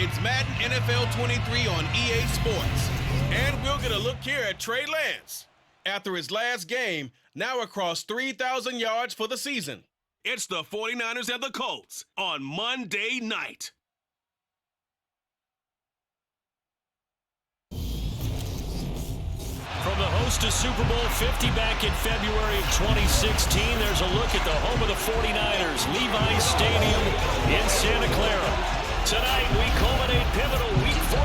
It's Madden NFL 23 on EA Sports. And we'll get a look here at Trey Lance. After his last game, now across 3,000 yards for the season. It's the 49ers and the Colts on Monday night. From the host of Super Bowl 50 back in February of 2016, there's a look at the home of the 49ers, Levi's Stadium in Santa Clara. Tonight, we culminate pivotal Week 14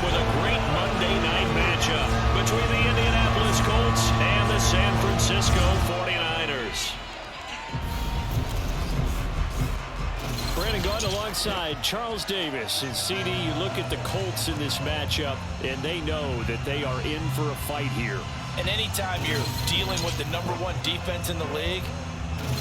with a great Monday night matchup between the Indianapolis Colts and the San Francisco 49ers. Brandon Gaunt alongside Charles Davis. And CD, you look at the Colts in this matchup, and they know that they are in for a fight here. And anytime you're dealing with the #1 defense in the league,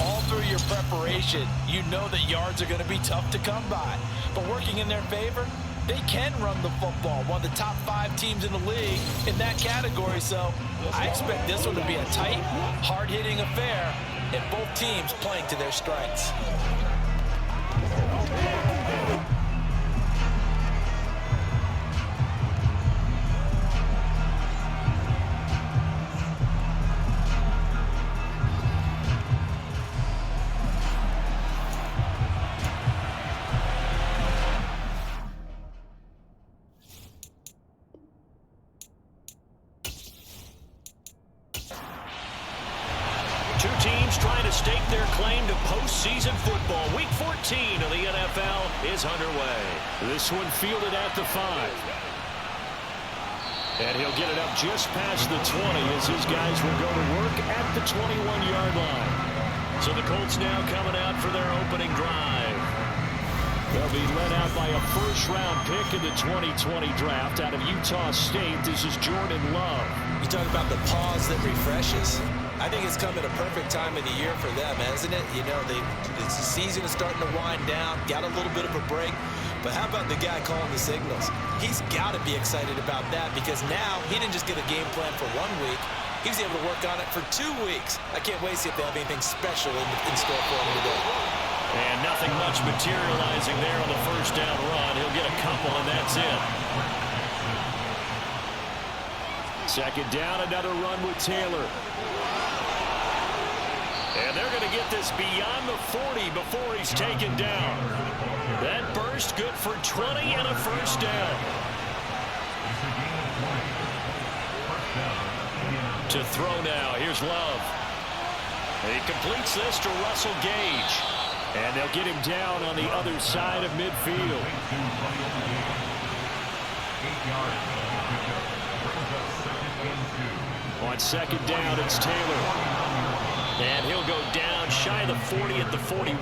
all through your preparation, you know that yards are going to be tough to come by. But working in their favor, they can run the football. One of the top 5 teams in the league in that category. So I expect this one to be a tight, hard-hitting affair, and both teams playing to their strengths. Two teams trying to stake their claim to postseason football. Week 14 of the NFL is underway. This one fielded at the 5. And he'll get it up just past the 20 as his guys will go to work at the 21-yard line. So the Colts now coming out for their opening drive. They'll be led out by a first-round pick in the 2020 draft out of Utah State. This is Jordan Love. You talk about the pause that refreshes. I think it's come at a perfect time of the year for them, hasn't it? You know, the season is starting to wind down, got a little bit of a break. But how about the guy calling the signals? He's got to be excited about that because now he didn't just get a game plan for 1 week. He was able to work on it for 2 weeks. I can't wait to see if they have anything special in store for him today. And nothing much materializing there on the first down run. He'll get a couple, and that's it. Second down, another run with Taylor. And they're going to get this beyond the 40 before he's taken down. That burst good for 20 and a first down. To throw now, here's Love. He completes this to Russell Gage. And they'll get him down on the other side of midfield. On second down, it's Taylor. And he'll go down shy of the 40 at the 41.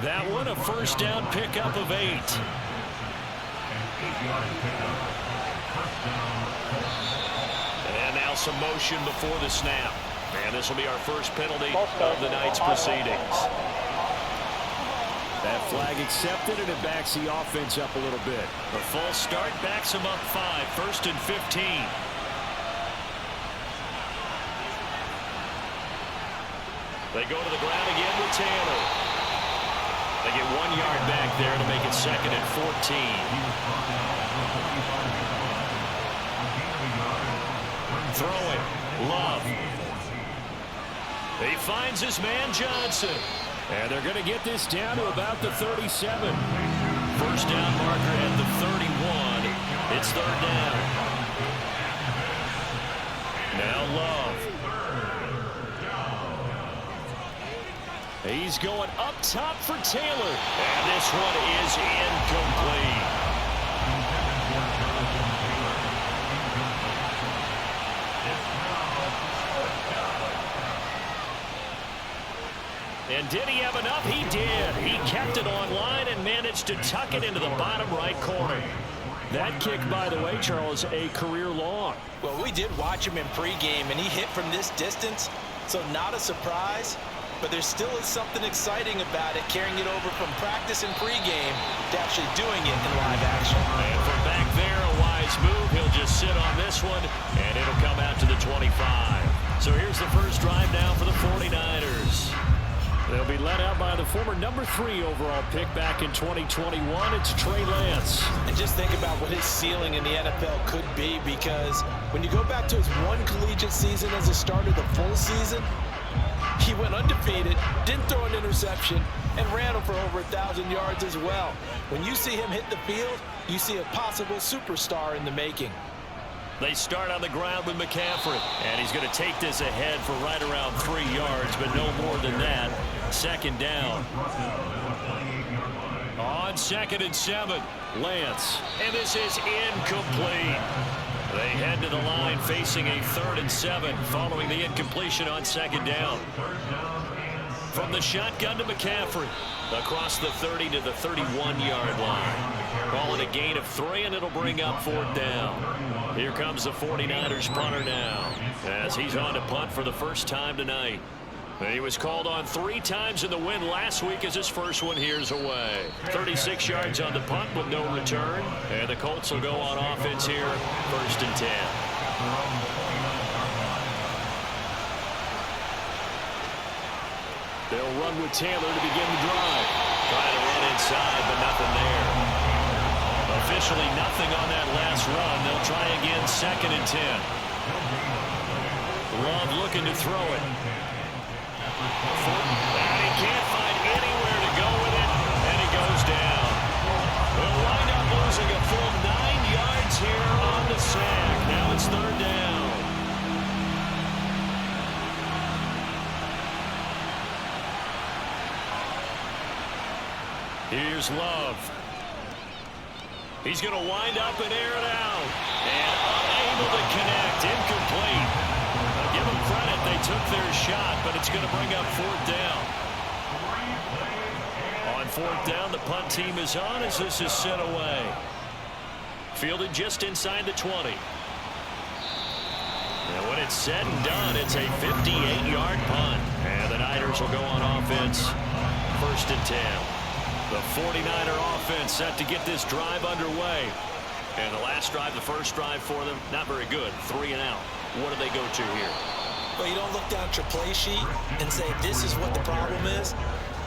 That one a first down pickup of 8. And now some motion before the snap. And this will be our first penalty of the night's proceedings. That flag accepted, and it backs the offense up a little bit. A false start backs them up 5, first and 15. They go to the ground again with Taylor. They get 1 yard back there to make it second and 14. Throwing, Love. He finds his man Johnson. And they're going to get this down to about the 37. First down marker at the 31. It's third down. Now Love. He's going up top for Taylor. And this one is incomplete. And did he have enough? He did. He kept it online and managed to tuck it into the bottom right corner. That kick, by the way, Charles, a career long. Well, we did watch him in pregame, and he hit from this distance, so not a surprise. But there still is something exciting about it, carrying it over from practice and pregame to actually doing it in live action. And from back there, a wise move. He'll just sit on this one, and it'll come out to the 25. So here's the first drive now for the 49ers. They'll be led out by the former #3 overall pick back in 2021. It's Trey Lance. And just think about what his ceiling in the NFL could be, because when you go back to his one collegiate season as a starter, the full season, he went undefeated, didn't throw an interception, and ran him for over 1,000 yards as well. When you see him hit the field, you see a possible superstar in the making. They start on the ground with McCaffrey, and he's going to take this ahead for right around 3 yards, but no more than that. Second down. On 2nd and 7, Lance, and this is incomplete. They head to the line facing a 3rd and 7 following the incompletion on 2nd down. From the shotgun to McCaffrey, across the 30 to the 31-yard line. Call it a gain of 3, and it'll bring up 4th down. Here comes the 49ers punter now, as he's on to punt for the first time tonight. He was called on 3 times in the win last week, as his first one here's away. 36 yards on the punt with no return, and the Colts will go on offense here, 1st and 10. They'll run with Taylor to begin the drive. Trying to run inside, but nothing there. Officially nothing on that last run. They'll try again, 2nd and 10. Love looking to throw it. And he can't find anywhere to go with it, and he goes down. They'll wind up losing a full 9 yards here on the sack. Now it's 3rd down. Here's Love. He's going to wind up and air it out. And unable to connect. Incomplete. I'll give them credit. They took their shot, but it's going to bring up 4th down. On 4th down, the punt team is on as this is sent away. Fielded just inside the 20. And when it's said and done, it's a 58-yard punt. And the Niners will go on offense, 1st and 10. The 49er offense set to get this drive underway. And the last drive, the first drive for them, not very good. 3 and out. What do they go to here? Well, you don't look down at your play sheet and say, this is what the problem is.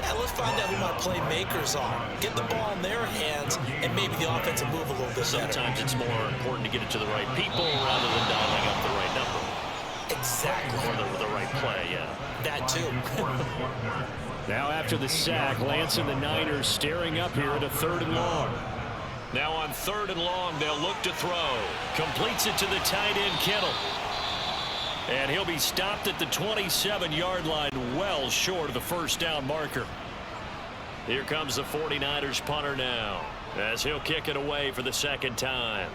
Yeah, let's find out who my playmakers are. Get the ball in their hands, and maybe the offense will move a little bit better. Sometimes it's more important to get it to the right people rather than dialing up the right number. Exactly. Or the right play, yeah. That too. Now after the sack, Lance and the Niners staring up here at a 3rd and long. Now on 3rd and long, they'll look to throw. Completes it to the tight end, Kittle. And he'll be stopped at the 27-yard line, well short of the 1st down marker. Here comes the 49ers punter now, as he'll kick it away for the 2nd time.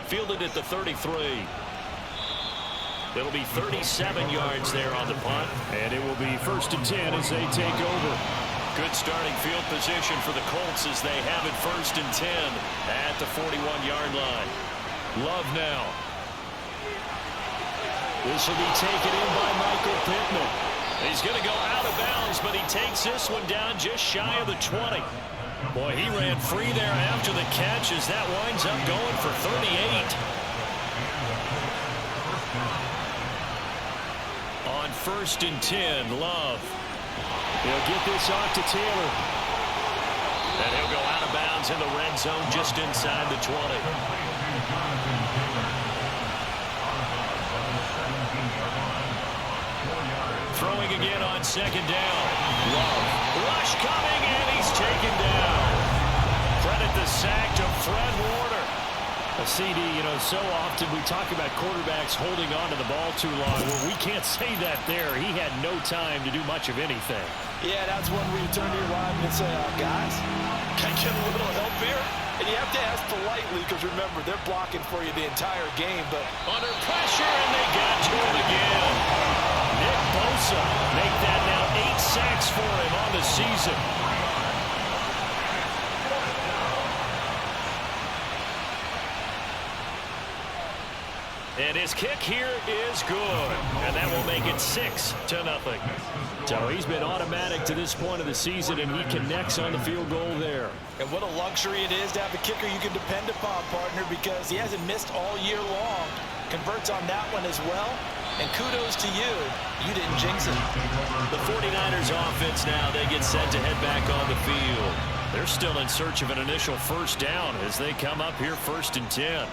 Fielded at the 33. It'll be 37 yards there on the punt, and it will be 1st and 10 as they take over. Good starting field position for the Colts as they have it 1st and 10 at the 41-yard line. Love now. This will be taken in by Michael Pittman. He's going to go out of bounds, but he takes this one down just shy of the 20. Boy, he ran free there after the catch as that winds up going for 38. On 1st and 10, Love. He'll get this off to Taylor. And he'll go out of bounds in the red zone just inside the 20. Throwing again on 2nd down. Love. Rush coming, and he's taken down. Credit the sack to Fred Warner. CD, you know, so often we talk about quarterbacks holding on to the ball too long. Well, we can't say that there. He had no time to do much of anything. Yeah, that's when we turn to your lineman and say, guys, can I get a little help here? And you have to ask politely because, remember, they're blocking for you the entire game. But under pressure, and they got to him again. Nick Bosa make that now 8 sacks for him on the season. And his kick here is good. And that will make it 6-0. So he's been automatic to this point of the season, and he connects on the field goal there. And what a luxury it is to have a kicker you can depend upon, partner, because he hasn't missed all year long. converts on that one as well. And kudos to you. You didn't jinx it. The 49ers offense now, they get set to head back on the field. They're still in search of an initial first down as they come up here 1st and 10.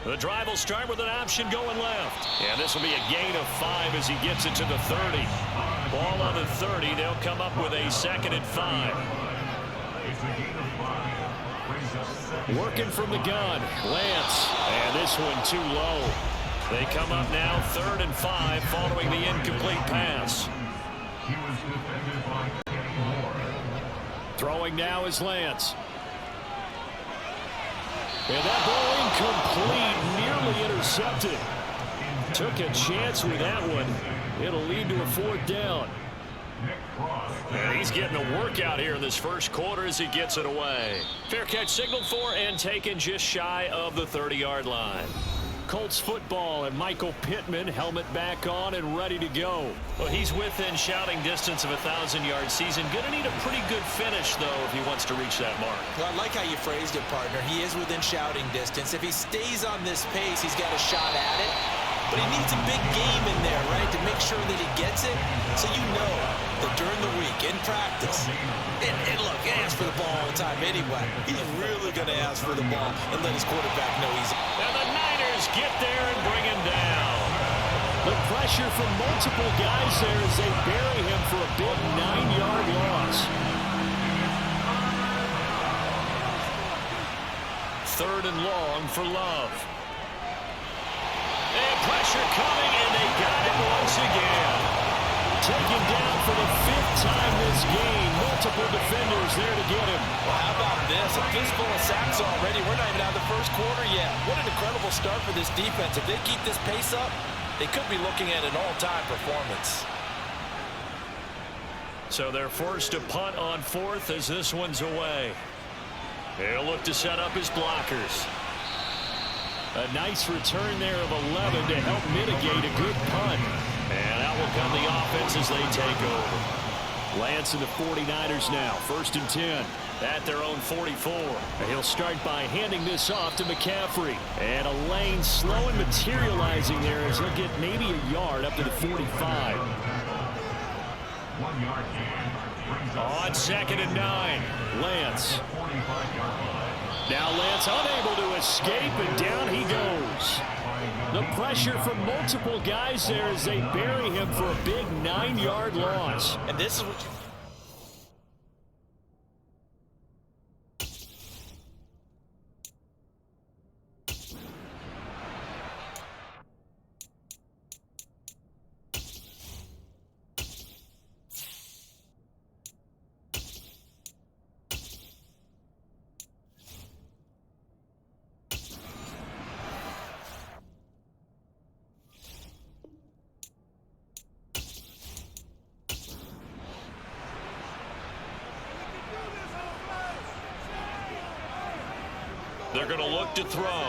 The drive will start with an option going left. And this will be a gain of 5 as he gets it to the 30. Ball on the 30. They'll come up with a 2nd and 5. Working from the gun. Lance. And this one too low. They come up now 3rd and 5 following the incomplete pass. Throwing now is Lance. And that ball incomplete, nearly intercepted. Took a chance with that one. It'll lead to a 4th down. And he's getting a workout here in this first quarter as he gets it away. Fair catch signaled for and taken just shy of the 30-yard line. Colts football and Michael Pittman, helmet back on and ready to go. Well, he's within shouting distance of a 1,000-yard season. Going to need a pretty good finish, though, if he wants to reach that mark. Well, I like how you phrased it, partner. He is within shouting distance. If he stays on this pace, he's got a shot at it. But he needs a big game in there, right, to make sure that he gets it. So you know that during the week, in practice, and look, he asks for the ball all the time anyway. He's really going to ask for the ball and let his quarterback know he's... And the Niners get there and bring him down. The pressure from multiple guys there as they bury him for a big 9-yard loss. 3rd and long for Love. And pressure coming, and they got it once again. Taken down for the 5th time this game. Multiple defenders there to get him. Well, how about this? A fistful of sacks already. We're not even out of the first quarter yet. What an incredible start for this defense. If they keep this pace up, they could be looking at an all-time performance. So they're forced to punt on 4th as this one's away. They'll look to set up his blockers. A nice return there of 11 to help mitigate a good punt. And out will come the offense as they take over. Lance and the 49ers now, 1st and 10 at their own 44. And he'll start by handing this off to McCaffrey. And a lane slow and materializing there as he'll get maybe a yard up to the 45. On 2nd and 9, Lance. Now Lance unable to escape, and down he goes. The pressure from multiple guys there as they bury him for a big 9-yard loss. And this is what you... They're going to look to throw.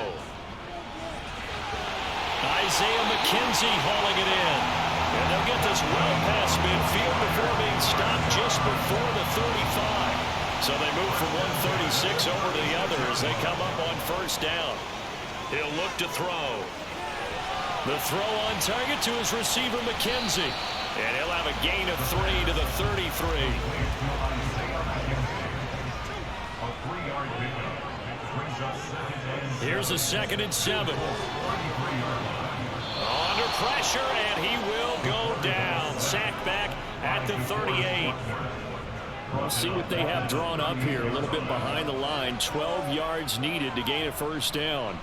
Isaiah McKenzie hauling it in. And they'll get this well past midfield before being stopped just before the 35. So they move from 136 over to the other as they come up on 1st down. He'll look to throw. The throw on target to his receiver McKenzie. And he'll have a gain of 3 to the 33. Here's a 2nd and 7. Under pressure, and he will go down. Sacked back at the 38. We'll see what they have drawn up here. A little bit behind the line. 12 yards needed to gain a 1st down.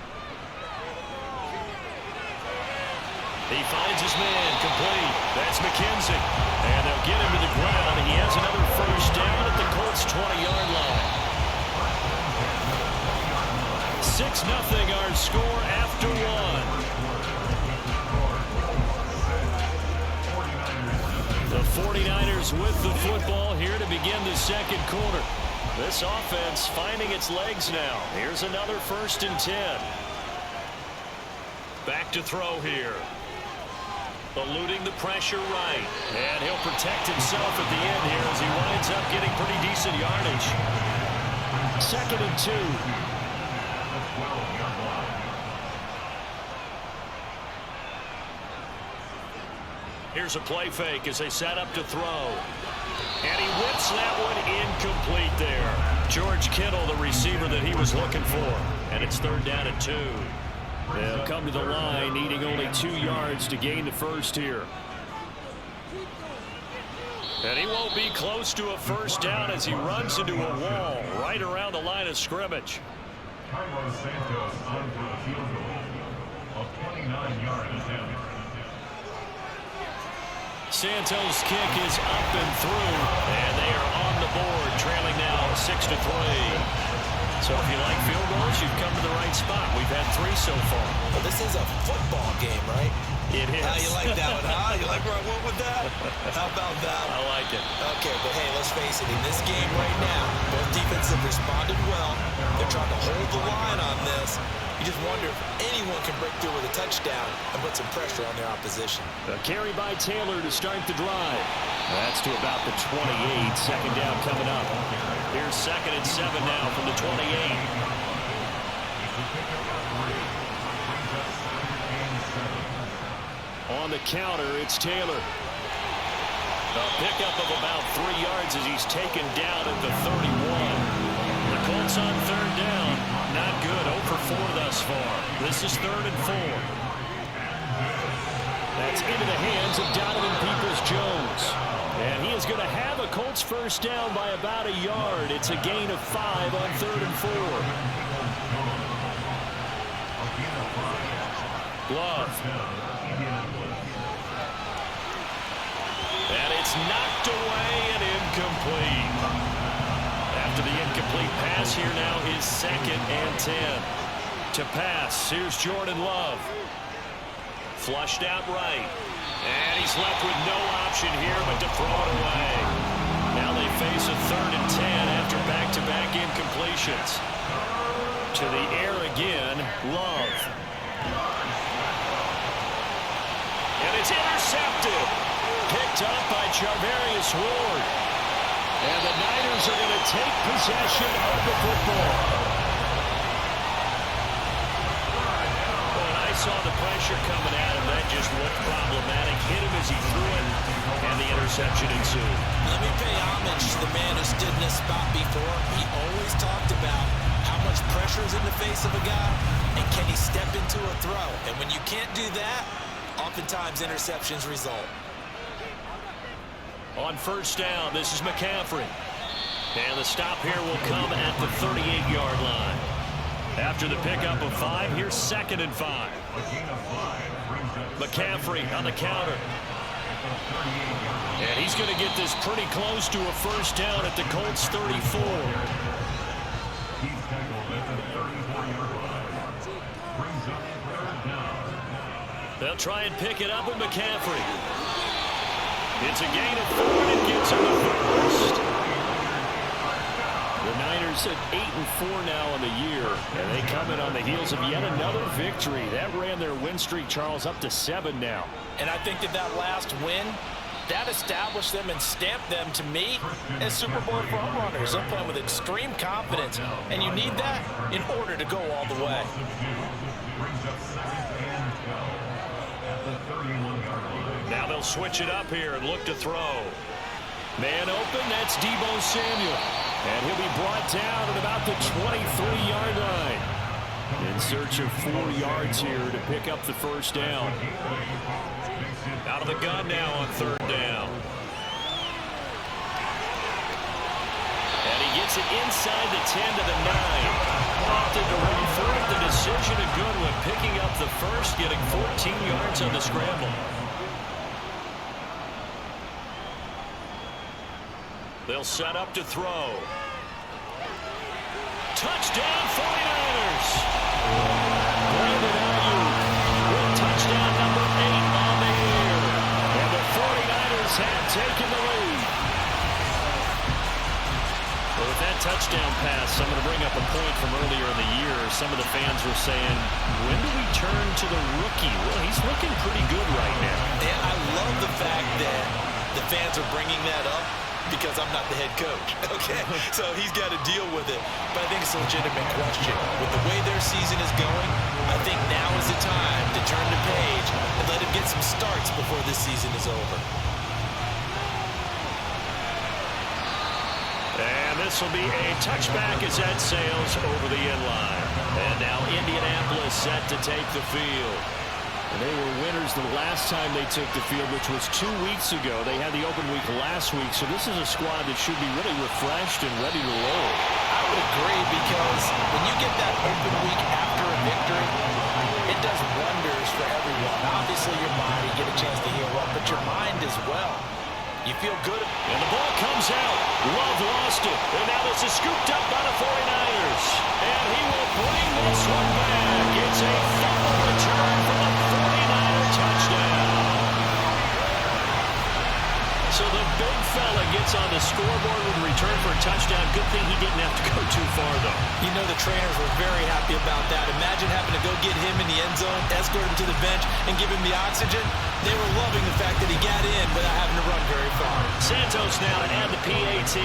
He finds his man complete. That's McKenzie. And they'll get him to the ground. And he has another 1st down at the Colts' 20-yard line. 6-0 our score after 1. The 49ers with the football here to begin the 2nd quarter. This offense finding its legs now. Here's another 1st and 10. Back to throw here. Eluding the pressure right. And he'll protect himself at the end here as he winds up getting pretty decent yardage. 2nd and 2. Here's a play fake as they set up to throw. And he whips that one incomplete there. George Kittle, the receiver that he was looking for. And it's 3rd down and 2. They'll come to the line, needing only 2 yards to gain the first here. And he won't be close to a first down as he runs into a wall right around the line of scrimmage. Carlos Santos on for a field goal of 29 yards down. Santos' kick is up and through, and they are on the board, trailing now 6-3. So if you like field goals, you've come to the right spot. We've had 3 so far. Well, this is a football game, right? It is. How you like that one, huh? You like where I went with that? How about that? I like it. Okay, but hey, let's face it. In this game right now, both defenses have responded well. They're trying to hold the line on this. You just wonder if anyone can break through with a touchdown and put some pressure on their opposition. A carry by Taylor to start the drive. That's to about the 28. 2nd down coming up. Here's 2nd and 7 now from the 28. On the counter, it's Taylor. A pickup of about 3 yards as he's taken down at the 31. The Colts on 3rd down. Not good. 0 for 4 thus far. This is 3rd and 4. That's into the hands of Donovan Peoples-Jones. And he is going to have a Colts first down by about a yard. It's a gain of 5 on 3rd and 4. Love. And it's knocked away and incomplete. After the incomplete pass, here now is 2nd and 10. To pass, here's Jordan Love. Flushed out right. And he's left with no option here but to throw it away. Now they face a 3rd and 10 after back-to-back incompletions. To the air again, Love. And it's intercepted. Picked up by Charvarius Ward. And the Niners are going to take possession of the football. When I saw the pressure coming at him, that just looked problematic. Hit him as he threw it, and the interception ensued. Let me pay homage to the man who stood in this spot before. He always talked about how much pressure is in the face of a guy, and can he step into a throw. And when you can't do that, oftentimes interceptions result. On 1st down, this is McCaffrey. And the stop here will come at the 38-yard line. After the pickup of 5, here's 2nd and 5. McCaffrey on the counter. And he's going to get this pretty close to a first down at the Colts 34. They'll try and pick it up with McCaffrey. It's a gain of 4, and it gets him the first. The Niners at 8-4 now on the year, and they come in on the heels of yet another victory. That ran their win streak, Charles, up to 7 now. And I think that last win, that established them and stamped them, to me, as Super Bowl front runners. They're playing with extreme confidence, and you need that in order to go all the way. Now they'll switch it up here and look to throw. Man open, that's Deebo Samuel. And he'll be brought down at about the 23-yard line. In search of 4 yards here to pick up the first down. Out of the gun now on 3rd down. And he gets it inside the 10 to the 9. Opted to run for it. The decision a good one, picking up the first, getting 14 yards on the scramble. They'll set up to throw. Touchdown 49ers. Brandon Ayuk with touchdown number 8 on the year. And the 49ers have taken the lead. Well, with that touchdown pass, I'm going to bring up a point from earlier in the year. Some of the fans were saying, when do we turn to the rookie? Well, he's looking pretty good right now. And I love the fact that the fans are bringing that up, because I'm not the head coach. Okay, so he's got to deal with it. But I think it's a legitimate question. With the way their season is going, I think now is the time to turn the page and let him get some starts before this season is over. And this will be a touchback as that sails over the end line. And now Indianapolis set to take the field. And they were winners the last time they took the field, which was 2 weeks ago. They had the open week last week, so this is a squad that should be really refreshed and ready to roll. I would agree, because when you get that open week after a victory, it does wonders for everyone. Obviously, your body get a chance to heal up, but your mind as well. You feel good. And the ball comes out. Love lost it. And now this is scooped up by the 49ers. And he will bring this one back. It's a fumble return for the 49er touchdown. So the big fella gets on the scoreboard with a return for a touchdown. Good thing he didn't have to go too far, though. You know the trainers were very happy about that. Imagine having to go get him in the end zone, escort him to the bench, and give him the oxygen. They were loving the fact that he got in without having to run very far. Santos now to add the PAT.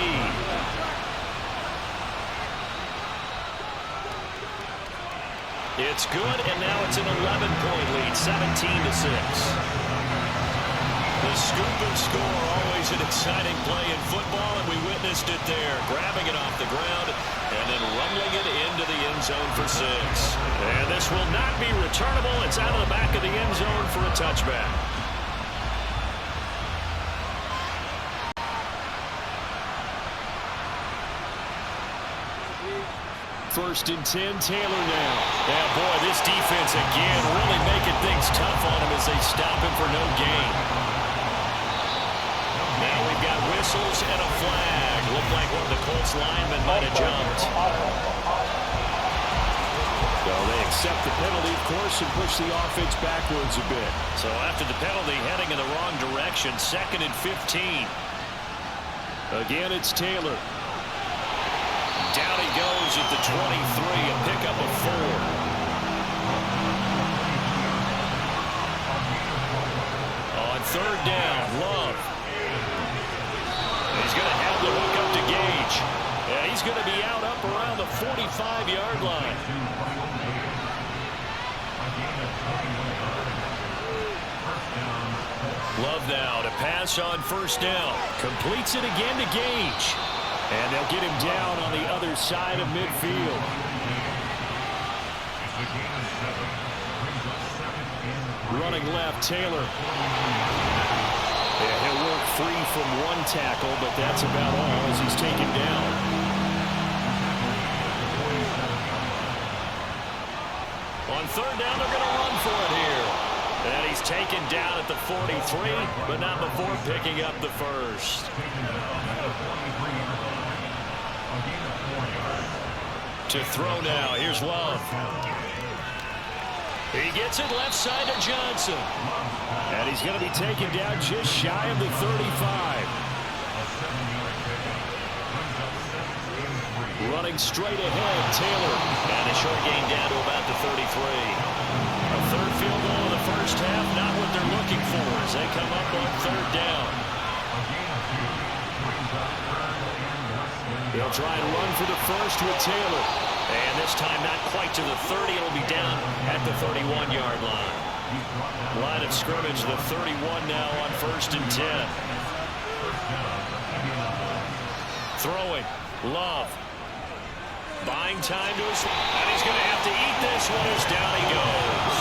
It's good, and now it's an 11-point lead, 17-6. The scoop and score, always an exciting play in football, and we witnessed it there. Grabbing it off the ground and then rumbling it into the end zone for 6. And this will not be returnable. It's out of the back of the end zone for a touchback. First and 10, Taylor now. Yeah, boy, this defense again really making things tough on him as they stop him for no gain. Now we've got whistles and a flag. Looked like one of the Colts linemen might have jumped. So they accept the penalty, of course, and push the offense backwards a bit. So after the penalty, heading in the wrong direction, 2nd and 15. Again, it's Taylor. Down he goes at the 23, a pickup of 4. On 3rd down, Love. He's going to have the hook up to Gage. And he's going to be out up around the 45-yard line. Love now to pass on 1st down. Completes it again to Gage. And they'll get him down on the other side of midfield. Running left, Taylor. Yeah, he'll work free from one tackle, but that's about all as he's taken down. On 3rd down, they're going to run for it here. And he's taken down at the 43, but not before picking up the 1st. To throw now. Here's Love. He gets it left side to Johnson. And he's going to be taken down just shy of the 35. Running straight ahead, Taylor. And a short gain down to about the 33. A 3rd field goal in the first half, not what they're looking for as they come up on 3rd down. They'll try and run for the 1st with Taylor. And this time not quite to the 30. It'll be down at the 31-yard line. Line of scrimmage, the 31 now on 1st and 10. Throwing. Love. Buying time to his... And he's going to have to eat this one as down he goes.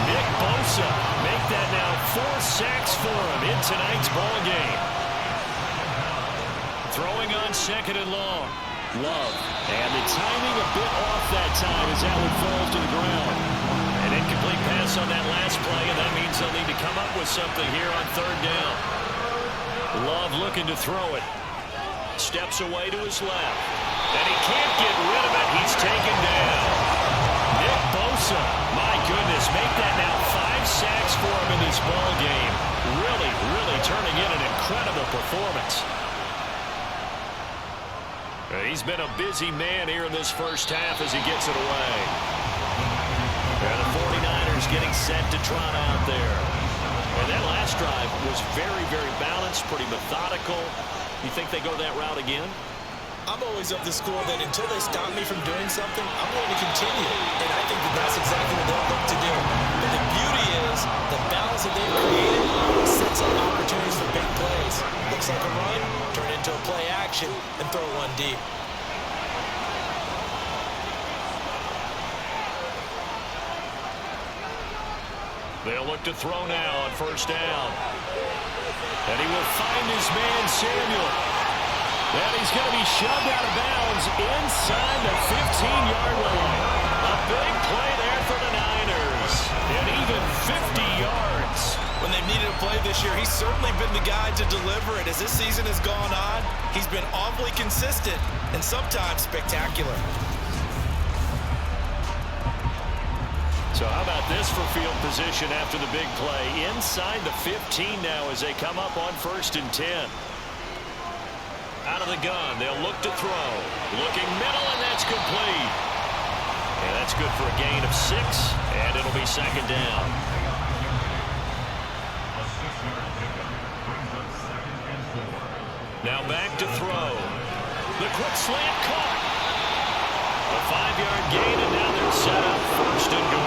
Nick Bosa make that now 4 sacks for him in tonight's ball game. Throwing on 2nd and long. Love. And the timing a bit off that time as that one falls to the ground. An incomplete pass on that last play, and that means they'll need to come up with something here on 3rd down. Love looking to throw it. Steps away to his left. And he can't get rid of it. He's taken down. Nick Bosa, my goodness, make that now 5 sacks for him in this ball game. Really, really turning in an incredible performance. He's been a busy man here in this first half as he gets it away. And the 49ers getting set to trot out there. And And that last drive was very, very balanced, pretty methodical. You think they go that route again? I'm always of the school that until they stop me from doing something, I'm going to continue. And I think that that's exactly what they'll look to do. But the beauty is the balance that they've created sets up opportunities for big plays. Looks like a run, turn into a play action, and throw one deep. They'll look to throw now on first down. And he will find his man, Samuel. And he's going to be shoved out of bounds inside the 15-yard line. A big play there for the Niners. And even 50 yards. When they've needed a play this year, he's certainly been the guy to deliver it. As this season has gone on, he's been awfully consistent and sometimes spectacular. So how about this for field position after the big play? Inside the 15 now as they come up on 1st and 10. Out of the gun, they'll look to throw. Looking middle, and that's complete. And that's good for a gain of 6, and it'll be 2nd down. Now back to throw. The quick slant caught. A 5-yard gain, and now they're set up 1st and goal.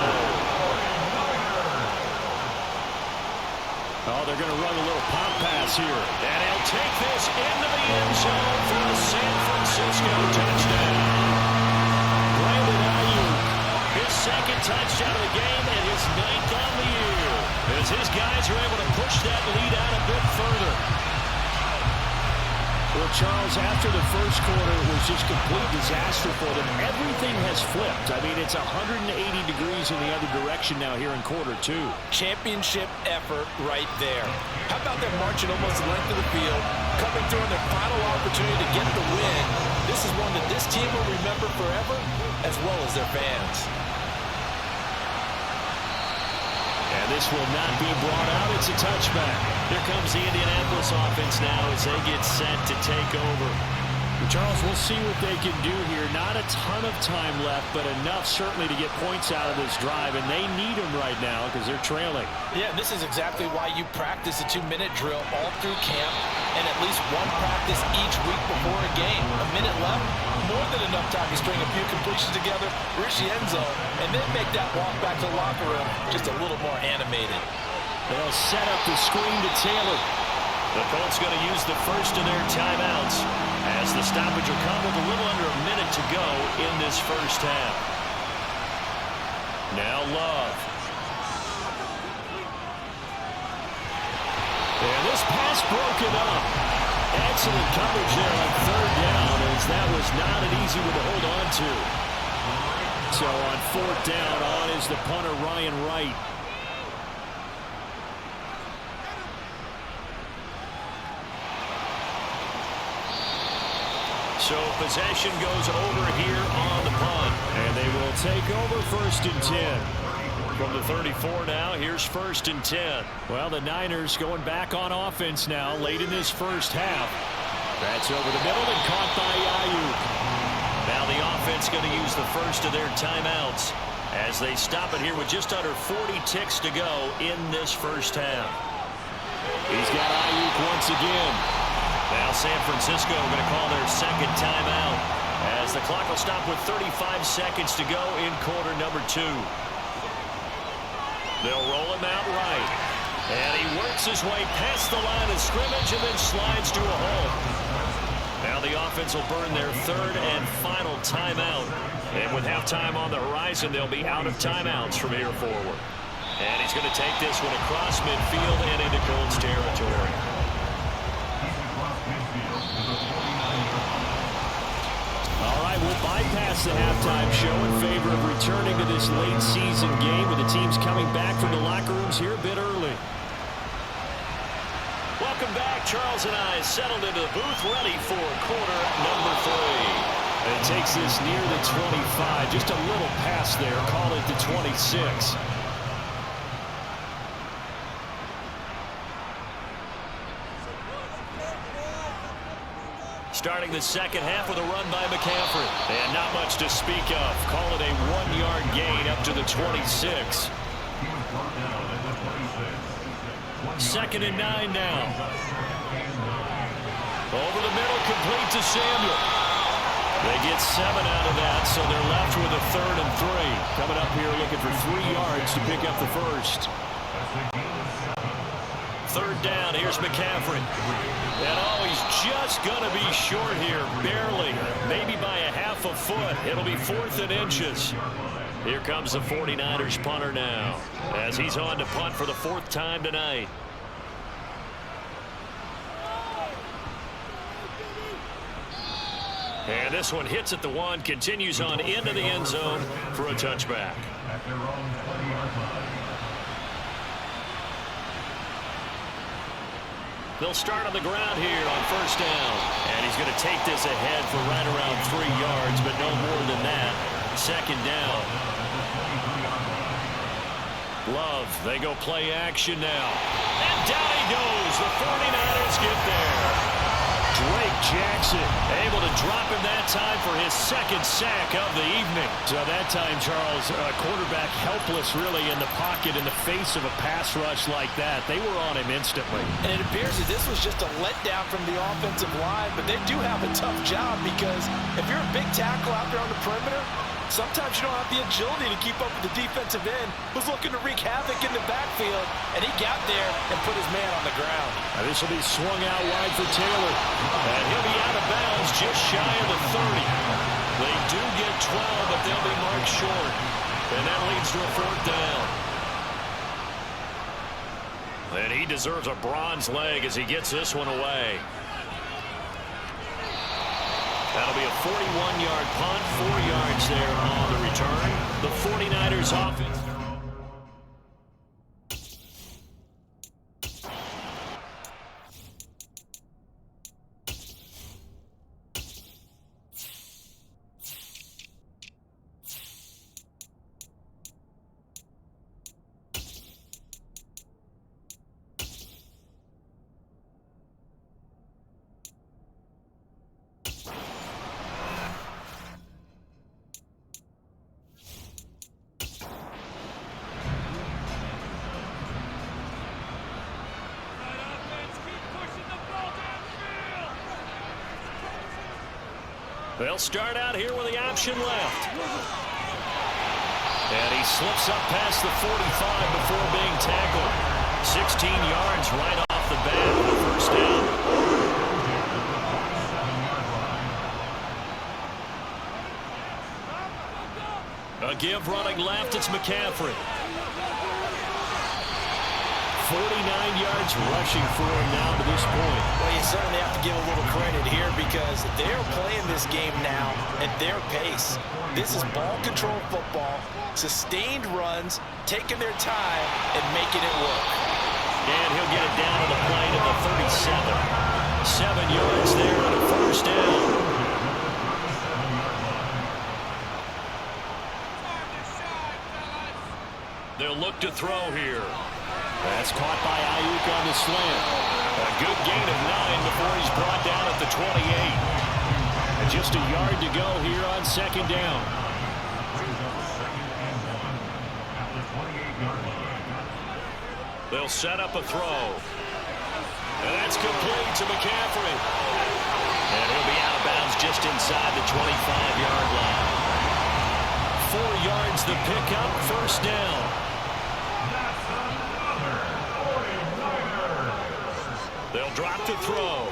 Oh, they're going to run a little pop pass here. And he'll take this into the end zone for a San Francisco touchdown. Brandon Ayuk, his 2nd touchdown of the game and his 9th on the year. As his guys are able to push that lead out a bit further. Well, Charles, after the first quarter, it was just complete disaster for them. Everything has flipped. I mean, it's 180 degrees in the other direction now here in quarter 2. Championship effort right there. How about them marching almost the length of the field, coming through on their final opportunity to get the win? This is one that this team will remember forever, as well as their fans. And this will not be brought out. It's a touchback. Here comes the Indianapolis offense now as they get set to take over. Charles, we'll see what they can do here. Not a ton of time left, but enough certainly to get points out of this drive, and they need them right now because they're trailing. Yeah, this is exactly why you practice a 2-minute drill all through camp and at least one practice each week before a game. A minute left, more than enough time to string a few completions together, reach the end zone, and then make that walk back to the locker room just a little more animated. They'll set up the screen to Taylor. The Colts going to use the first of their timeouts as the stoppage will come with a little under a minute to go in this first half. Now Love. And this pass broken up. Excellent coverage there on 3rd down as that was not an easy one to hold on to. So on 4th down, on is the punter Ryan Wright. So possession goes over here on the punt. And they will take over 1st and 10. From the 34 now, here's 1st and 10. Well, the Niners going back on offense now late in this first half. That's over the middle and caught by Ayuk. Now the offense going to use the first of their timeouts as they stop it here with just under 40 ticks to go in this first half. He's got Ayuk once again. Now San Francisco going to call their 2nd timeout as the clock will stop with 35 seconds to go in quarter number 2. They'll roll him out right. And he works his way past the line of scrimmage and then slides to a hole. Now the offense will burn their 3rd and final timeout. And with halftime on the horizon, they'll be out of timeouts from here forward. And he's going to take this one across midfield and into Colts territory. All right, we'll bypass the halftime show in favor of returning to this late season game with the teams coming back from the locker rooms here a bit early. Welcome back. Charles and I settled into the booth ready for quarter number 3. And it takes this near the 25, just a little past there, call it the 26. Starting the second half with a run by McCaffrey. And not much to speak of. Call it a 1-yard gain up to the 26. 2nd and 9 now. Over the middle, complete to Samuel. They get 7 out of that, so they're left with a 3rd and 3. Coming up here looking for 3 yards to pick up the first. 3rd down, here's McCaffrey. And he's just going to be short here, barely, maybe by a half a foot. It'll be 4th and inches. Here comes the 49ers punter now, as he's on to punt for the 4th time tonight. And this one hits at the 1, continues on into the end zone for a touchback. They'll start on the ground here on 1st down. And he's going to take this ahead for right around 3 yards, but no more than that. 2nd down. Love, they go play action now. And down he goes. The 49ers get there. Drake Jackson able to drop him that time for his 2nd sack of the evening. So that time, Charles, quarterback helpless really in the pocket in the face of a pass rush like that. They were on him instantly. And it appears that this was just a letdown from the offensive line, but they do have a tough job because if you're a big tackle out there on the perimeter, sometimes you don't have the agility to keep up with the defensive end who's looking to wreak havoc in the backfield, and he got there and put his man on the ground. Now this will be swung out wide for Taylor, and he'll be out of bounds just shy of the 30. They do get 12, but they'll be marked short, and that leads to a 4th down. And he deserves a bronze leg as he gets this one away. That'll be a 41-yard punt, 4 yards there on the return. The 49ers offense. They'll start out here with the option left. And he slips up past the 45 before being tackled. 16 yards right off the bat for the 1st down. A give running left, it's McCaffrey. 49 yards rushing for him now to this point. Well, you certainly have to give a little credit here because they're playing this game now at their pace. This is ball control football, sustained runs, taking their time and making it work. And he'll get it down to the plane at the 37. 7 yards there and a 1st down. They'll look to throw here. That's caught by Ayuk on the slant. A good gain of 9 before he's brought down at the 28. And just a yard to go here on 2nd down. They'll set up a throw. And that's complete to McCaffrey. And he'll be out of bounds just inside the 25-yard line. 4 yards the pickup, 1st down. They'll drop to throw.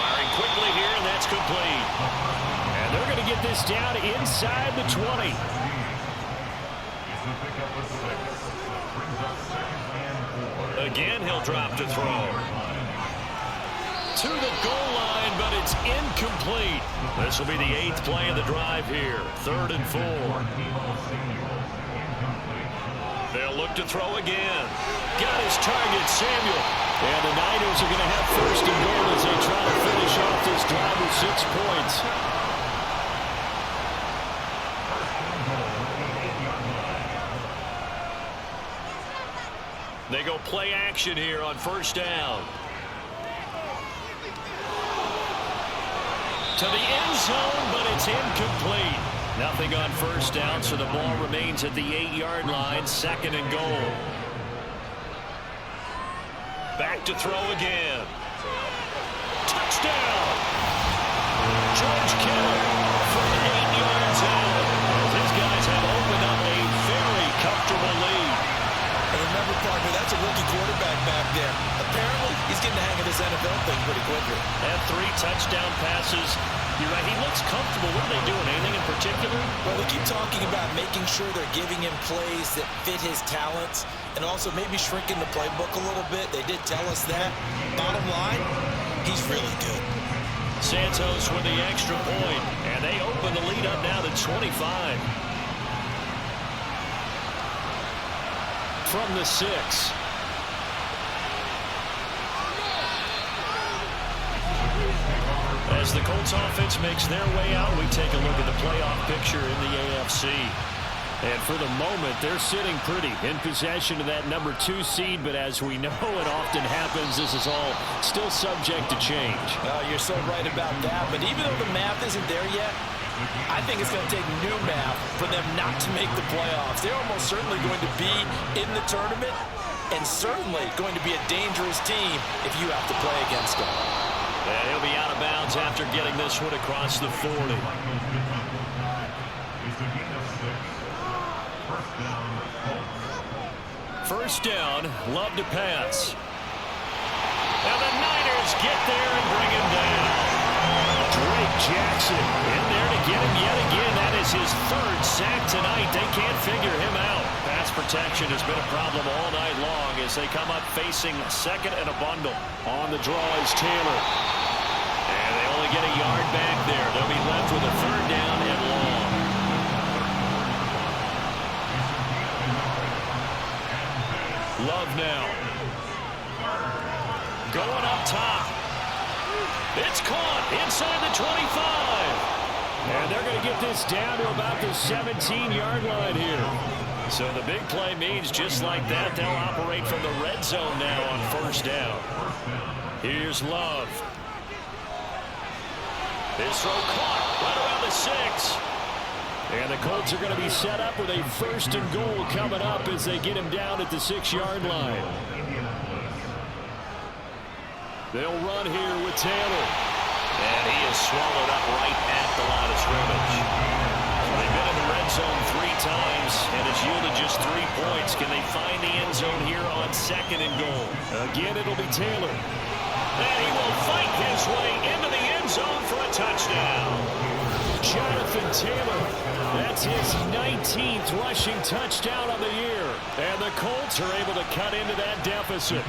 Firing quickly here, and that's complete. And they're going to get this down inside the 20. Again, he'll drop to throw. To the goal line, but it's incomplete. This will be the 8th play of the drive here. 3rd and 4. They'll look to throw again. Got his target, Samuel. And the Niners are going to have 1st and goal as they try to finish off this drive with 6 points. They go play action here on 1st down. To the end zone, but it's incomplete. Nothing on 1st down, so the ball remains at the 8-yard line, 2nd and goal. Back to throw again. Touchdown! George Kittle from 8 yards out. These guys have opened up a very comfortable lead. And remember, partner, that's a rookie quarterback back there. Apparently, he's getting the hang of this NFL thing pretty quickly. And 3 touchdown passes. You're right, he looks comfortable. What are they doing? Anything in particular? Well, they keep talking about making sure they're giving him plays that fit his talents and also maybe shrinking the playbook a little bit. They did tell us that. Bottom line, he's really good. Santos with the extra point, and they open the lead up now to 25. From the 6. As the Colts offense makes their way out, we take a look at the playoff picture in the AFC. And for the moment, they're sitting pretty in possession of that number 2 seed. But as we know it often happens, this is all still subject to change. You're so right about that. But even though the math isn't there yet, I think it's going to take new math for them not to make the playoffs. They're almost certainly going to be in the tournament and certainly going to be a dangerous team if you have to play against them. And he'll be out of bounds after getting this one across the 40. First down, Love to pass. And the Niners get there and bring him down. Drake Jackson in there to get him yet again. That is his 3rd sack tonight. They can't figure him out. Pass protection has been a problem all night long as they come up facing 2nd and a bundle. On the draw is Taylor. And they only get a yard back there. They'll be left with a 3rd down and long. Love now. Going up top. It's caught inside the 25. And they're going to get this down to about the 17-yard line here. So the big play means just like that, they'll operate from the red zone now on 1st down. Here's Love. This throw caught right around the 6. And the Colts are going to be set up with a 1st and goal coming up as they get him down at the 6-yard line. They'll run here with Taylor. And he is swallowed up right at the line of scrimmage. They've been in the red zone 3 times, and it's yielded just 3 points. Can they find the end zone here on 2nd and goal? Again, it'll be Taylor. And he will fight his way into the end zone for a touchdown. Jonathan Taylor, that's his 19th rushing touchdown of the year. And the Colts are able to cut into that deficit.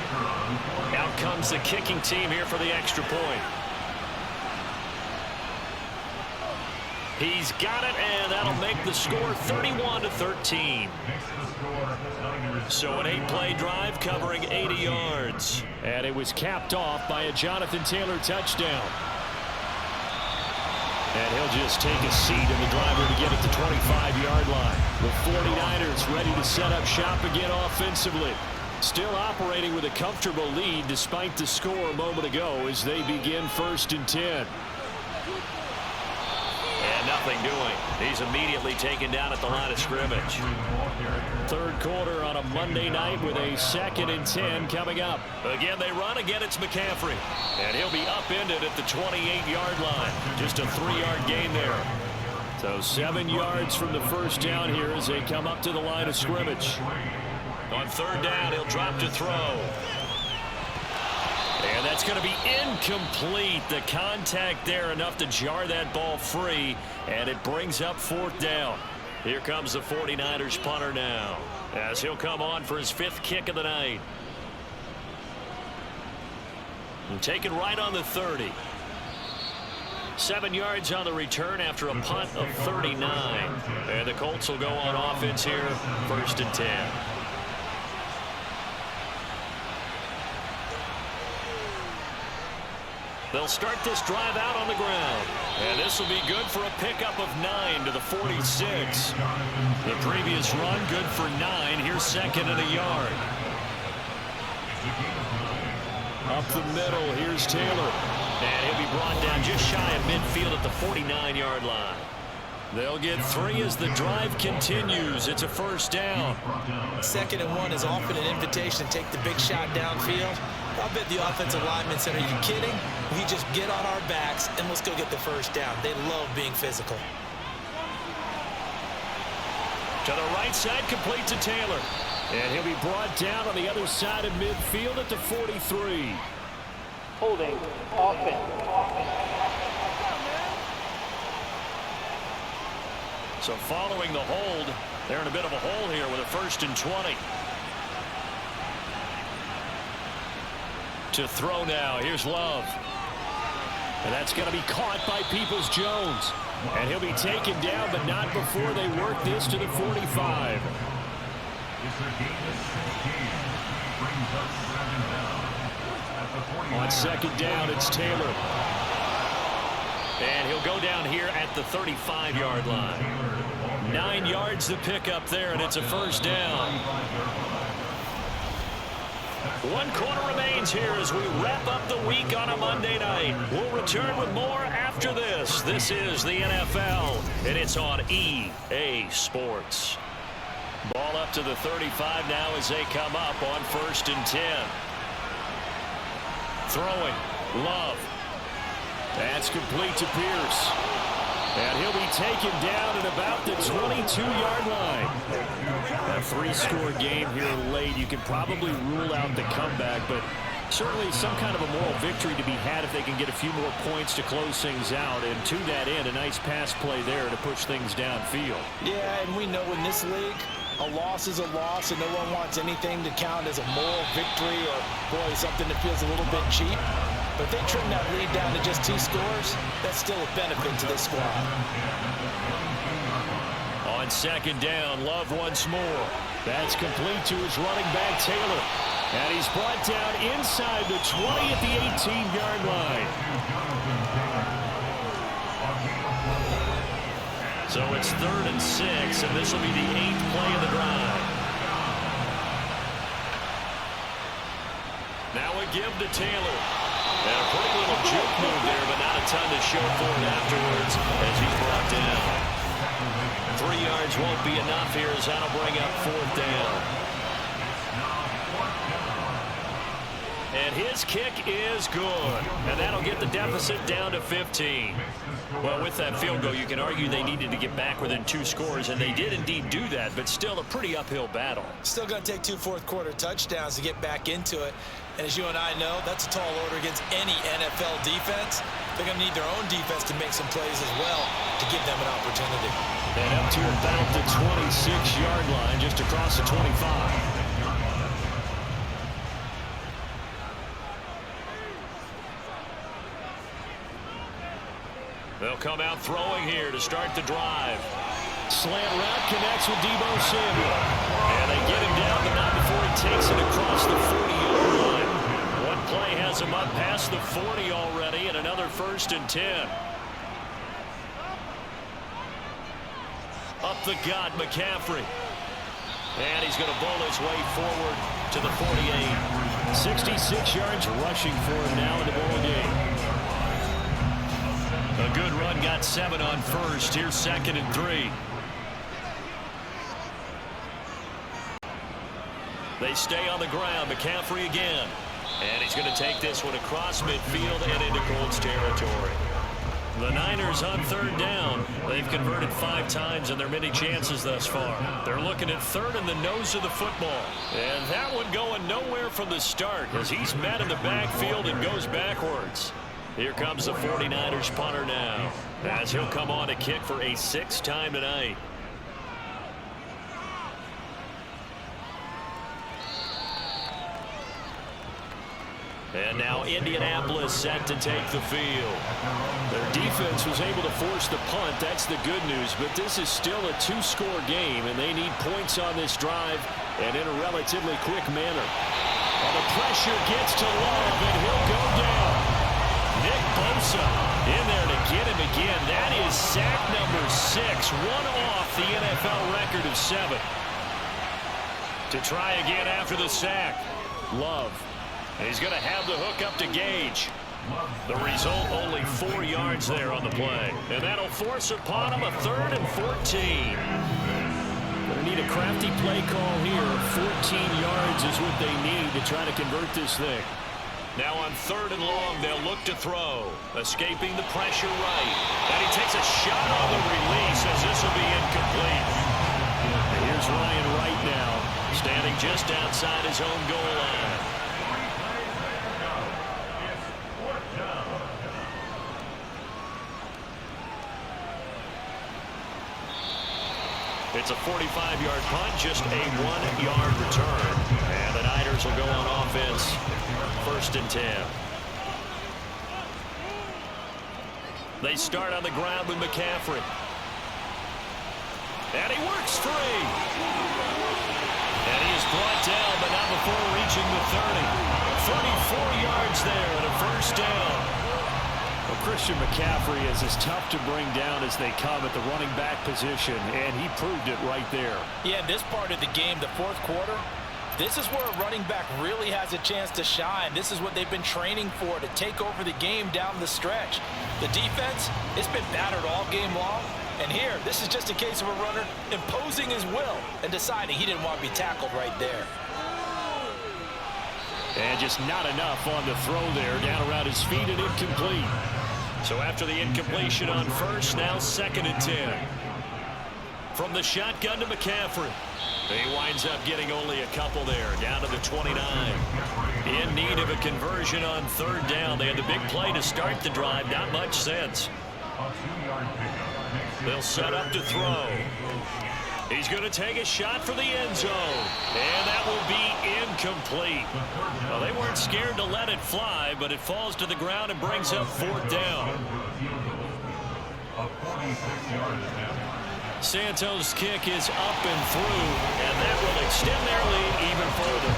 Out comes the kicking team here for the extra point. He's got it, and that'll make the score 31-13. So an 8-play drive covering 80 yards. And it was capped off by a Jonathan Taylor touchdown. And he'll just take a seat in the driver to get at the 25-yard line. The 49ers ready to set up shop again offensively. Still operating with a comfortable lead despite the score a moment ago as they begin 1st and 10. And nothing doing. He's immediately taken down at the line of scrimmage. 3rd quarter on a Monday night with a 2nd and 10 coming up. Again, they run. Again, it's McCaffrey. And he'll be upended at the 28-yard line. Just a 3-yard gain there. So 7 yards from the 1st down here as they come up to the line of scrimmage. On 3rd down, he'll drop to throw. And that's going to be incomplete. The contact there enough to jar that ball free. And it brings up 4th down. Here comes the 49ers punter now, as he'll come on for his 5th kick of the night. And taken right on the 30. 7 yards on the return after a punt of 39. And the Colts will go on offense here, 1st and 10. They'll start this drive out on the ground. And this will be good for a pickup of 9 to the 46. The previous run good for 9. Here's 2nd and a yard. Up the middle, here's Taylor. And he'll be brought down just shy of midfield at the 49-yard line. They'll get 3 as the drive continues. It's a 1st down. 2nd and 1 is often an invitation to take the big shot downfield. I bet the offensive linemen said, are you kidding? We just get on our backs and let's go get the first down. They love being physical. To the right side, complete to Taylor. And he'll be brought down on the other side of midfield at the 43. Holding offense. So following the hold, they're in a bit of a hole here with a 1st and 20. To throw now. Here's Love. And that's going to be caught by Peoples-Jones. And he'll be taken down, but not before they work this to the 45. On 2nd down, it's Taylor. And he'll go down here at the 35-yard line. 9 yards to pick up there, and it's a 1st down. 1 quarter remains here as we wrap up the week on a Monday night. We'll return with more after this. This is the NFL, and it's on EA Sports. Ball up to the 35 now as they come up on 1st and 10. Throwing. Love. That's complete to Pierce. And he'll be taken down at about the 22-yard line. A 3-score game here late. You can probably rule out the comeback, but certainly some kind of a moral victory to be had if they can get a few more points to close things out. And to that end, a nice pass play there to push things downfield. Yeah, and we know in this league, a loss is a loss, and no one wants anything to count as a moral victory or, boy, something that feels a little bit cheap. But if they trim that lead down to just 2 scores, that's still a benefit to this squad. On 2nd down, Love once more. That's complete to his running back, Taylor. And he's brought down inside the 20 at the 18-yard line. So it's 3rd and 6, and this will be the 8th play of the drive. Now a give to Taylor. And a pretty little juke move there, but not a ton to show for it afterwards as he's brought down. 3 yards won't be enough here as that'll bring up 4th down. And his kick is good. And that'll get the deficit down to 15. Well, with that field goal, you can argue they needed to get back within 2 scores, and they did indeed do that, but still a pretty uphill battle. Still going to take 2 fourth-quarter touchdowns to get back into it. And as you and I know, that's a tall order against any NFL defense. They're going to need their own defense to make some plays as well to give them an opportunity. And up to about the 26-yard line, just across the 25. They'll come out throwing here to start the drive. Slant route connects with Deebo Samuel. And they get him down, but not before he takes it across the 40-yard line. One play has him up past the 40 already, and another 1st and 10. Up the gut, McCaffrey. And he's going to bowl his way forward to the 48. 66 yards rushing for him now in the ball game. A good run, got 7 on 1st. Here's 2nd and 3. They stay on the ground. McCaffrey again. And he's going to take this one across midfield and into Colts territory. The Niners on 3rd down. They've converted 5 times in their many chances thus far. They're looking at 3rd in the nose of the football. And that one going nowhere from the start as he's met in the backfield and goes backwards. Here comes the 49ers punter now as he'll come on to kick for a 6th time tonight. And now Indianapolis set to take the field. Their defense was able to force the punt. That's the good news. But this is still a 2-score game, and they need points on this drive and in a relatively quick manner. And the pressure gets to Love, and he'll go down. Nick Bosa in there to get him again. That is sack number 6, one off the NFL record of 7. To try again after the sack, Love. And he's going to have the hook up to Gage. The result, only 4 yards there on the play. And that'll force upon him a 3rd and 14. Going to need a crafty play call here. 14 yards is what they need to try to convert this thing. Now on 3rd and long, they'll look to throw. Escaping the pressure right. And he takes a shot on the release as this will be incomplete. Here's Ryan Wright now, standing just outside his own goal line. It's a 45-yard punt, just a 1-yard return. And the Niners will go on offense, 1st and 10. They start on the ground with McCaffrey. And he works free. And he is brought down, but not before reaching the 30. 34 yards there and a 1st down. Well, Christian McCaffrey is as tough to bring down as they come at the running back position, and he proved it right there. Yeah, this part of the game, the 4th quarter, this is where a running back really has a chance to shine. This is what they've been training for, to take over the game down the stretch. The defense, it's been battered all game long. And here, this is just a case of a runner imposing his will and deciding he didn't want to be tackled right there. And just not enough on the throw there, down around his feet and incomplete. So after the incompletion on 1st, now 2nd and 10. From the shotgun to McCaffrey. He winds up getting only a couple there, down to the 29. In need of a conversion on 3rd down. They had the big play to start the drive, not much sense. They'll set up to throw. He's going to take a shot for the end zone. And that will be incomplete. Well, they weren't scared to let it fly, but it falls to the ground and brings up 4th down. Santos' kick is up and through, and that will extend their lead even further.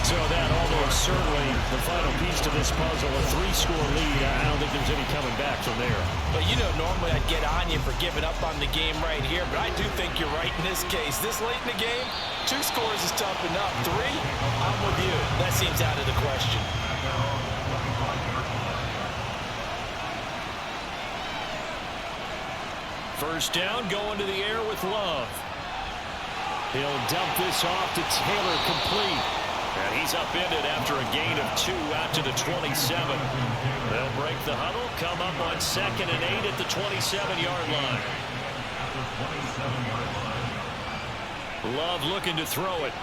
So that almost certainly the final piece to this puzzle, a 3-score lead. I don't think there's any coming back from there. But, you know, normally I'd get on you for giving up on the game right here, but I do think you're right in this case. This late in the game, 2 scores is tough enough. 3, I'm with you. That seems out of the question. First down, going to the air with Love. He'll dump this off to Taylor, complete. And he's upended after a gain of 2 out to the 27. They'll break the huddle, come up on 2nd and 8 at the 27-yard line. Love looking to throw it.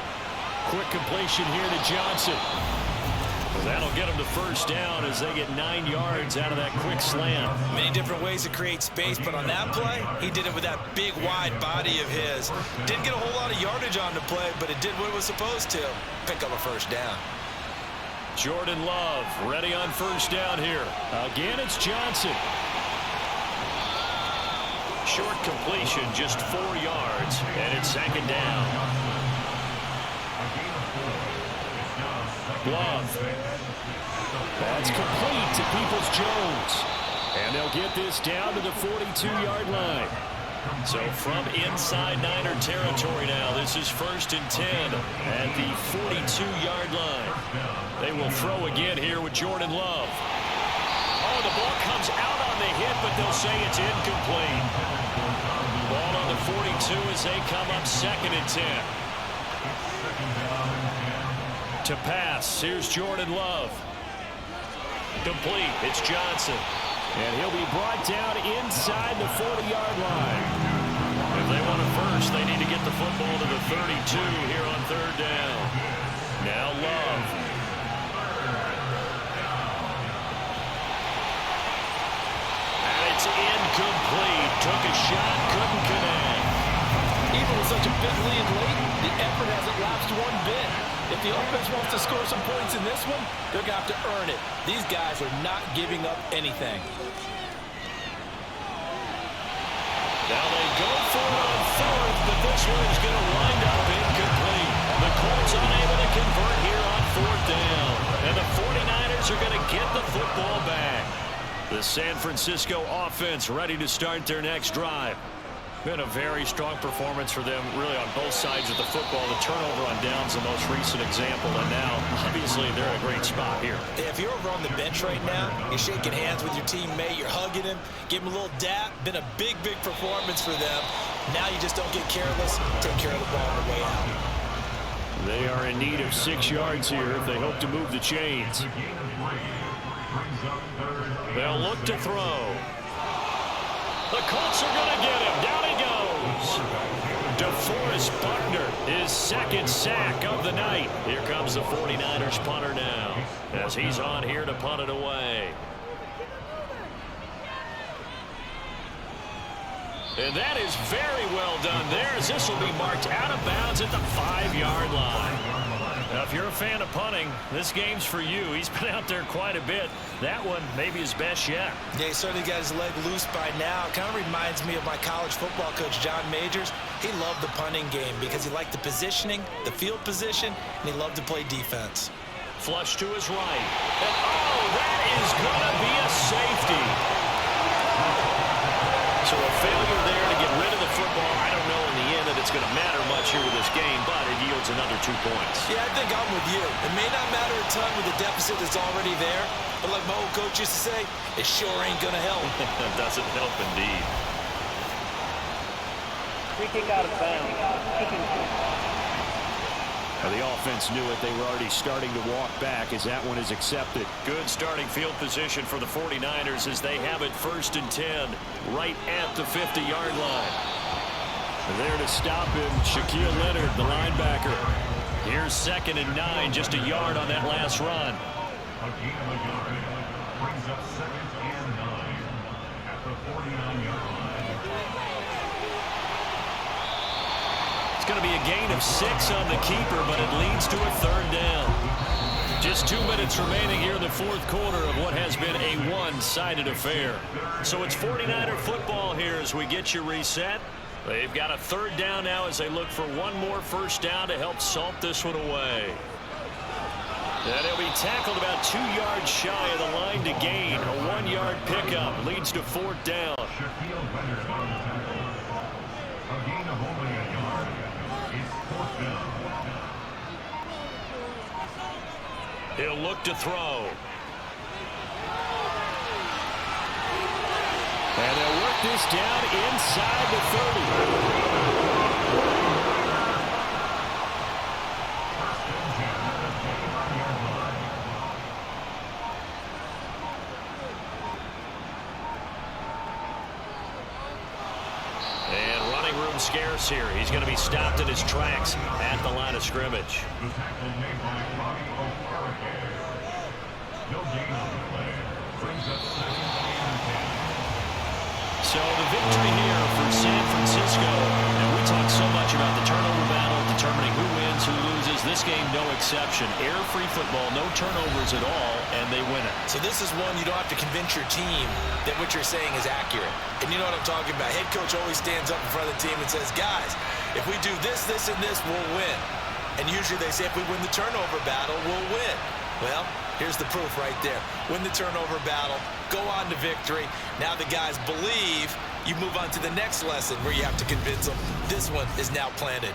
Quick completion here to Johnson. That'll get him to 1st down as they get 9 yards out of that quick slant. Many different ways to create space, but on that play, he did it with that big, wide body of his. Didn't get a whole lot of yardage on the play, but it did what it was supposed to. Pick up a 1st down. Jordan Love ready on 1st down here. Again, it's Johnson. Short completion, just 4 yards, and it's 2nd down. Love. That's complete to Peoples-Jones. And they'll get this down to the 42-yard line. So from inside Niner territory now, this is 1st and 10 at the 42-yard line. They will throw again here with Jordan Love. Oh, the ball comes out on the hit, but they'll say it's incomplete. Ball on the 42 as they come up 2nd and 10. To pass, here's Jordan Love. Complete, it's Johnson. And he'll be brought down inside the 40-yard line. If they want it first, they need to get the football to the 32 here on 3rd down. Now Love. And it's incomplete. Took a shot, couldn't connect. Even with such a big lead late, the effort hasn't lapsed one bit. If the offense wants to score some points in this one, they're going to have to earn it. These guys are not giving up anything. Now they go for it on 4th, but this one is going to wind up incomplete. The Colts unable to convert here on 4th down. And the 49ers are going to get the football back. The San Francisco offense ready to start their next drive. Been a very strong performance for them, really, on both sides of the football. The turnover on downs, the most recent example, and now, obviously, they're in a great spot here. If you're over on the bench right now, you're shaking hands with your teammate, you're hugging him, give him a little dap. Been a big, big performance for them. Now you just don't get careless. Take care of the ball on the way out. They are in need of 6 yards here if they hope to move the chains. They'll look to throw. The Colts are going to get him. Down he goes. DeForest Buckner, his second sack of the night. Here comes the 49ers punter now as he's on here to punt it away. And that is very well done there, as this will be marked out of bounds at the 5-yard line. Now, if you're a fan of punting, this game's for you. He's been out there quite a bit. That one maybe his best yet. Yeah, he certainly got his leg loose by now. Kind of reminds me of my college football coach, John Majors. He loved the punting game because he liked the positioning, the field position, and he loved to play defense. Flush to his right. And, oh, that is going to be a safety. So a failure there to get rid of the football. I don't know in the end that it's going to matter much here with this game, but it yields another 2 points. Yeah, I think I'm with you. It may not matter a ton with the deficit that's already there, but like my old coach used to say, it sure ain't going to help. It doesn't help indeed. Free kick out of bounds. The offense knew it. They were already starting to walk back as that one is accepted. Good starting field position for the 49ers as they have it 1st and 10 right at the 50-yard line. There to stop him, Shaquille Leonard, the linebacker. Here's 2nd and 9, just a yard on that last run. A gain of a yard brings up 2nd and 9 at the 49-yard line. It's going to be a gain of 6 on the keeper, but it leads to a 3rd down. Just 2 minutes remaining here in the 4th quarter of what has been a one-sided affair. So it's 49er football here as we get you reset. They've got a 3rd down now as they look for one more 1st down to help salt this one away. And he'll be tackled about 2 yards shy of the line to gain. A 1-yard pickup leads to 4th down. Shaquille Leonard on the tackle. A gain of only a yard. It's 4th down. He'll look to throw. And they'll work this down inside the 30. Scarce here. He's going to be stopped in his tracks at the line of scrimmage. The tackle made by Bobby O'Farrick. No gain on the play. Brings up 2nd and 10. So the victory here for San Francisco. And we talk so much about the turnover battle, determining who wins, who loses. This game, no exception. Air-free football, no turnovers at all, and they win it. So this is one you don't have to convince your team that what you're saying is accurate. And you know what I'm talking about. Head coach always stands up in front of the team and says, guys, if we do this, this, and this, we'll win. And usually they say if we win the turnover battle, we'll win. Well, here's the proof right there. Win the turnover battle, go on to victory. Now the guys believe. You move on to the next lesson where you have to convince them. This one is now planted.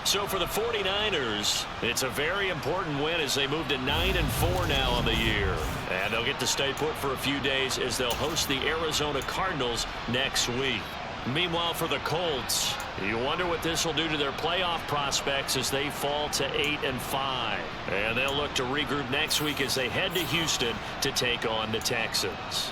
So for the 49ers, it's a very important win as they move to 9-4 now on the year. And they'll get to stay put for a few days as they'll host the Arizona Cardinals next week. Meanwhile, for the Colts, you wonder what this will do to their playoff prospects as they fall to 8-5. And they'll look to regroup next week as they head to Houston to take on the Texans.